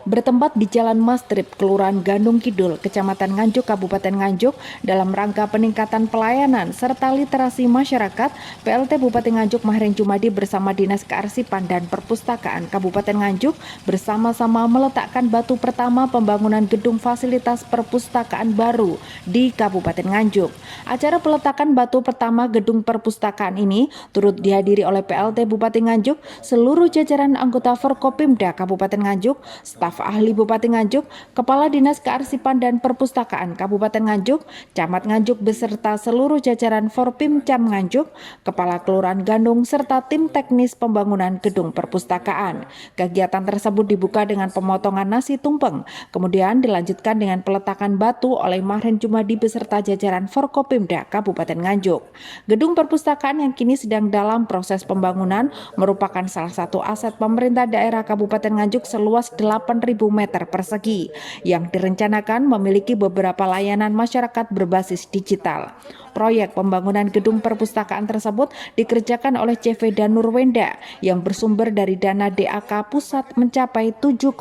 bertempat di Jalan Mastrip, Kelurahan Gandung Kidul, Kecamatan Nganjuk, Kabupaten Nganjuk, dalam rangka peningkatan pelayanan serta literasi masyarakat. PLT Bupati Nganjuk Mahren Jumadi bersama Dinas Kearsipan dan Perpustakaan Kabupaten Nganjuk bersama-sama meletakkan batu pertama pembangunan gedung fasilitas perpustakaan baru di Kabupaten Nganjuk. Acara peletakan batu pertama gedung perpustakaan ini turut dihadiri oleh PLT Bupati Nganjuk, seluruh jajaran anggota Forkopimda Kabupaten Nganjuk, staf ahli Bupati Nganjuk, Kepala Dinas Kearsipan dan Perpustakaan Kabupaten Nganjuk, Camat Nganjuk beserta seluruh jajaran Forpimcam Nganjuk, Kepala Kelurahan Gandung serta tim teknis pembangunan gedung perpustakaan. Kegiatan tersebut dibuka dengan pemotongan nasi tumpeng, kemudian dilanjutkan dengan peletakan batu oleh Mahren Jumadi beserta jajaran Forkopimda Kabupaten Nganjuk. Gedung perpustakaan yang kini sedang dalam proses pembangunan merupakan salah satu aset pemerintah daerah Kabupaten Nganjuk seluas 8.000 meter persegi yang direncanakan memiliki beberapa layanan masyarakat berbasis digital. Proyek pembangunan gedung perpustakaan tersebut dikerjakan oleh CV Danur Wenda yang bersumber dari dana DAK pusat mencapai 7,6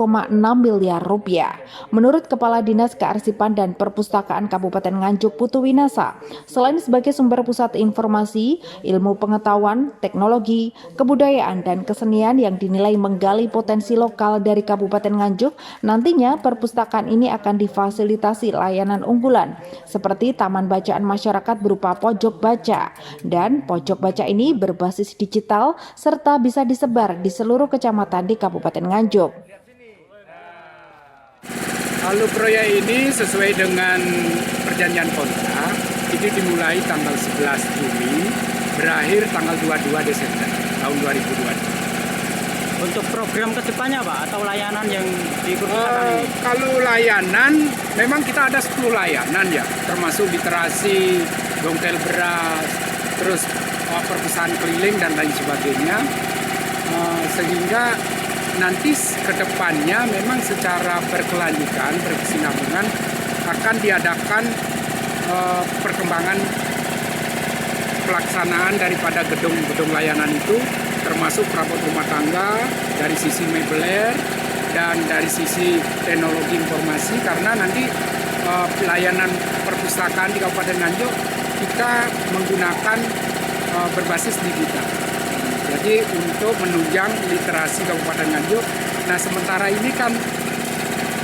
miliar rupiah. Menurut Kepala Dinas Kearsipan dan Perpustakaan Kabupaten Nganjuk Putu Winasa, selain sebagai sumber pusat informasi, ilmu pengetahuan, teknologi, kebudayaan, dan kesenian yang dinilai menggali potensi lokal dari Kabupaten Nganjuk, nantinya perpustakaan ini akan difasilitasi layanan unggulan seperti taman bacaan masyarakat berupa pojok baca, dan pojok baca ini berbasis digital serta bisa disebar di seluruh kecamatan di Kabupaten Nganjuk. Lalu proyek ini sesuai dengan perjanjian kontrak, ini dimulai tanggal 11 Juli, berakhir tanggal 22 Desember tahun 2022. Untuk program kedepannya Pak, atau layanan yang di perpustakaan ini? Kalau layanan, memang kita ada 10 layanan ya, termasuk literasi, bongkel beras, terus perpustakaan keliling dan lain sebagainya. Sehingga nanti kedepannya memang secara berkelanjutan, berkesinambungan akan diadakan perkembangan pelaksanaan daripada gedung-gedung layanan itu, termasuk perabot rumah tangga dari sisi meubiler dan dari sisi teknologi informasi, karena nanti pelayanan perpustakaan di Kabupaten Nganjuk kita menggunakan berbasis digital. Jadi untuk menunjang literasi Kabupaten Nganjuk. Nah sementara ini kan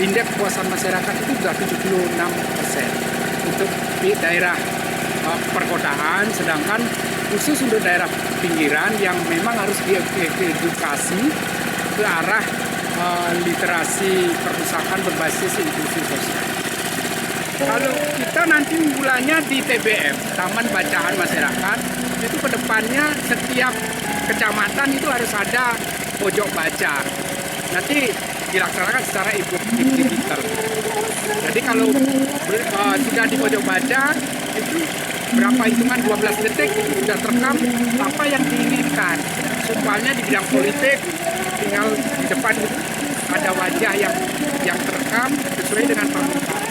indeks kepuasan masyarakat itu sudah 76% untuk di daerah perkotaan, sedangkan khusus untuk daerah pinggiran yang memang harus diedukasi ke arah literasi perpustakaan berbasis inklusi sosial. Kalau kita nanti unggulannya di TBM, Taman Bacaan Masyarakat, itu kedepannya setiap kecamatan itu harus ada pojok baca. Nanti dilaksanakan secara digital. Jadi kalau sudah di pojok baca, itu berapa hitungan 12 detik itu sudah terekam apa yang diinginkan. Soalnya di bidang politik tinggal di depan ada wajah yang terekam sesuai dengan permintaan.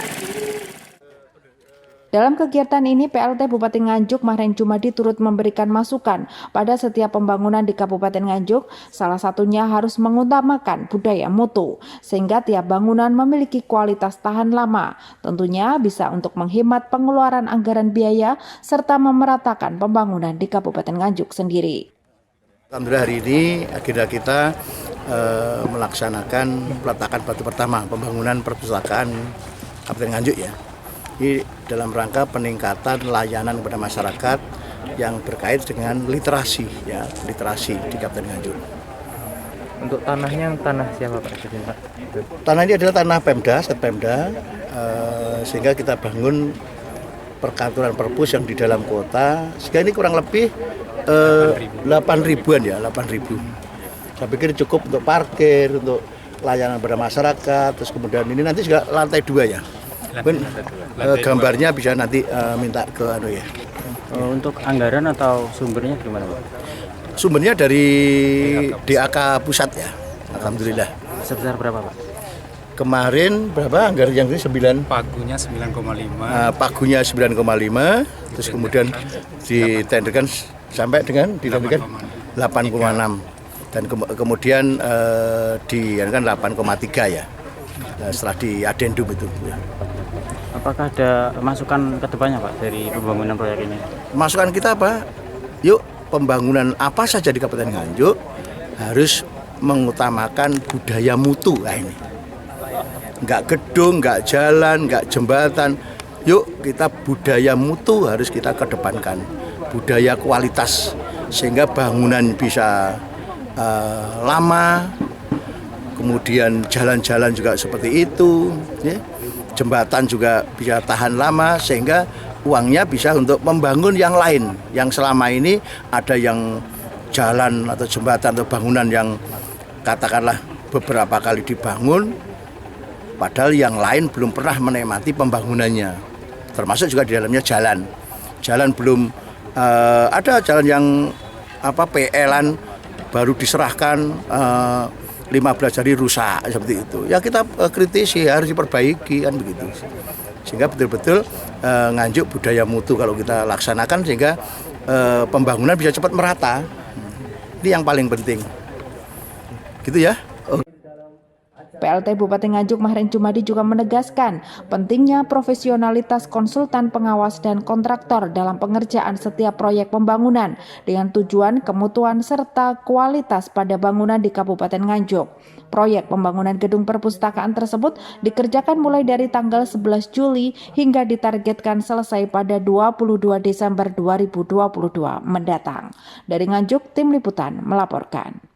Dalam kegiatan ini, PLT Bupati Nganjuk Mahren Jumadi turut memberikan masukan pada setiap pembangunan di Kabupaten Nganjuk, salah satunya harus mengutamakan budaya mutu, sehingga tiap bangunan memiliki kualitas tahan lama. Tentunya bisa untuk menghemat pengeluaran anggaran biaya, serta memeratakan pembangunan di Kabupaten Nganjuk sendiri. Alhamdulillah hari ini agenda kita melaksanakan peletakan batu pertama pembangunan perpustakaan Kabupaten Nganjuk ya. Ini dalam rangka peningkatan layanan kepada masyarakat yang berkait dengan literasi ya, literasi di Kabupaten Nganjuk. Untuk tanahnya tanah siapa Pak? Tanah ini adalah tanah Pemda, set Pemda, sehingga kita bangun perkantoran perpus yang di dalam kota. Sehingga ini kurang lebih 8.000-an ya, 8.000. Saya pikir cukup untuk parkir, untuk layanan kepada masyarakat. Terus kemudian ini nanti juga lantai 2 ya. Gambarnya bisa nanti minta ke ya. Untuk anggaran atau sumbernya gimana Pak? Sumbernya dari DAK pusat ya. Alhamdulillah. Sebesar berapa Pak? Kemarin berapa anggaran yang ini 9? Pagunya 9,5. Pagunya 9,5. Terus kemudian ditenderkan sampai dengan ditenderkan 8,6. Dan kemudian diadakan 8,3 ya. setelah di adendum itu. Ya. Apakah ada masukan ke depannya Pak dari pembangunan proyek ini? Masukan kita apa? Yuk, pembangunan apa saja di Kabupaten Nganjuk harus mengutamakan budaya mutu. Nah ini. Nggak gedung, nggak jalan, nggak jembatan. Yuk kita budaya mutu harus kita kedepankan. Budaya kualitas sehingga bangunan bisa lama. Kemudian jalan-jalan juga seperti itu. Ya. Jembatan juga bisa tahan lama sehingga uangnya bisa untuk membangun yang lain. Yang selama ini ada yang jalan atau jembatan atau bangunan yang katakanlah beberapa kali dibangun, padahal yang lain belum pernah menikmati pembangunannya. Termasuk juga di dalamnya jalan. Jalan belum ada jalan yang PL-an baru diserahkan 15 hari rusak seperti itu. Ya kita kritisi harus diperbaiki kan begitu. Sehingga betul-betul Nganjuk budaya mutu kalau kita laksanakan sehingga pembangunan bisa cepat merata. Ini yang paling penting. Gitu ya. PLT Bupati Nganjuk Mahreng Jumadi juga menegaskan pentingnya profesionalitas konsultan pengawas dan kontraktor dalam pengerjaan setiap proyek pembangunan dengan tujuan kemutuan serta kualitas pada bangunan di Kabupaten Nganjuk. Proyek pembangunan gedung perpustakaan tersebut dikerjakan mulai dari tanggal 11 Juli hingga ditargetkan selesai pada 22 Desember 2022 mendatang. Dari Nganjuk, Tim Liputan melaporkan.